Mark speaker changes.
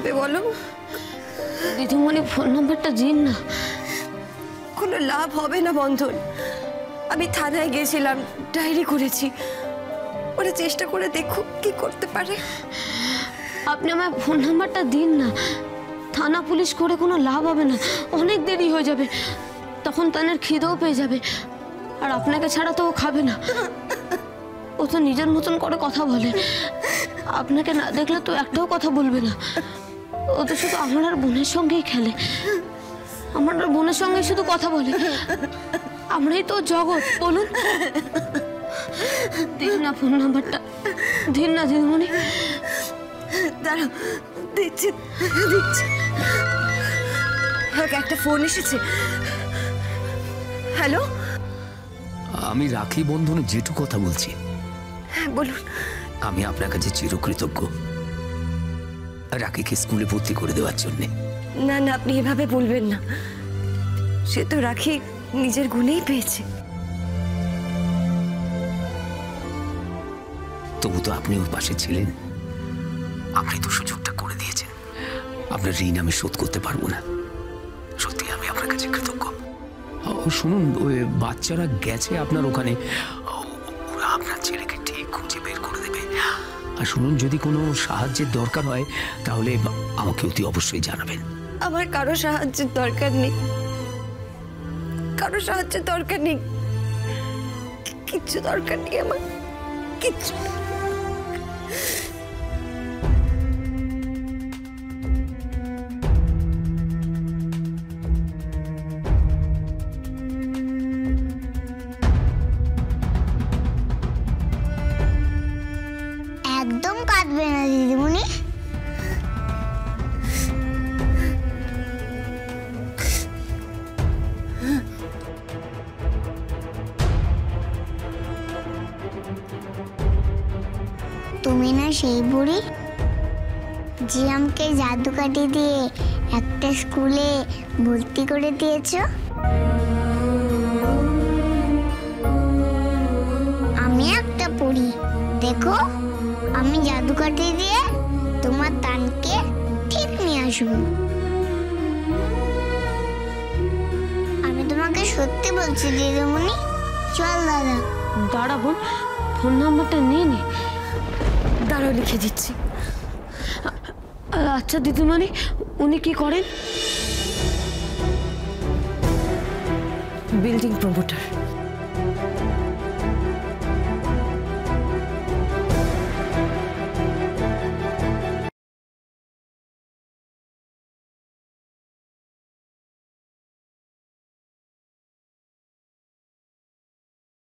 Speaker 1: করবে বলো?
Speaker 2: দিদিমণি ফোন নাম্বারটা দিন না।
Speaker 1: কোনো লাভ হবে না বন্ধন। আমি থানায় গেছিলাম, ডায়েরি করেছি। ওরা চেষ্টা করে দেখো কি করতে পারে।
Speaker 2: আপনি আমার ফোন নাম্বারটা দিন না। থানা পুলিশ করে কোনো লাভ হবে না, অনেক দেরি হয়ে যাবে। তখন তানের খিদেও পেয়ে যাবে, আর আপনাকে ছাড়া তো ও খাবে না। ও তো নিজের মতন করে কথা বলে, আপনাকে না দেখলে তো একটাও কথা বলবে না। ও তো শুধু আমার আর বোনের সঙ্গেই খেলে, আমার আর বোনের সঙ্গে শুধু কথা বলে। আমরাই তো জগৎ, বলুন। দিন না ফোন নাম্বারটা, দিন না দিদিমণি।
Speaker 1: দাঁড়াও, দিচ্ছি দিচ্ছি। একটা ফোন এসেছে। হ্যালো,
Speaker 3: আমি রাখি বন্ধনে জেঠু কথা বলছি।
Speaker 1: হ্যাঁ বলুন।
Speaker 3: আমি আপনার কাছে চিরকৃতজ্ঞ রাখিকে স্কুলে ভর্তি করে দেওয়ার জন্যে।
Speaker 1: না না, আপনি এভাবে বলবেন না। সে তো রাখি নিজের গুণেই পেয়েছে।
Speaker 3: তবু তো আপনি ওর পাশে ছিলেন, আপনি তো সুযোগটা করে দিয়েছেন। আপনার ঋণ আমি শোধ করতে পারবো না, সত্যি আমি আপনার কাছে কৃতজ্ঞ। শুনুন, ওই বাচ্চারা গেছে আপনার ওখানে, ওরা আপনার ছেলেকে ঠিক খুঁজে বের করে দেবে। আর শুনুন, যদি কোনো সাহায্যের দরকার হয় তাহলে আমাকে অতি অবশ্যই জানাবেন।
Speaker 1: আমার কারো সাহায্যের দরকার নেই, কারো সাহায্যের দরকার নেই, কিচ্ছু দরকার নেই আমার, কিচ্ছু।
Speaker 4: একদম কাঁদবে না দিদিমণি। তুমি না সেই বুড়ি যে আমাকে জাদুকাঠি দিয়ে একটা স্কুলে ভর্তি করে দিয়েছো? আমি একটা পড়ি, দেখো আমি জাদুকাঠি দিয়ে তোমার তানকে ঠিক নিয়ে আসবো। আমি তোমাকে সত্যি বলছি দিদিমণি, চল দাদা।
Speaker 2: দাঁড়া বোন, ফোন নাম্বারটা নিয়ে নে।
Speaker 1: দাঁড়াও, লিখে দিচ্ছি।
Speaker 2: আচ্ছা দিদিমণি, উনি কি করেন?
Speaker 1: Building promoter.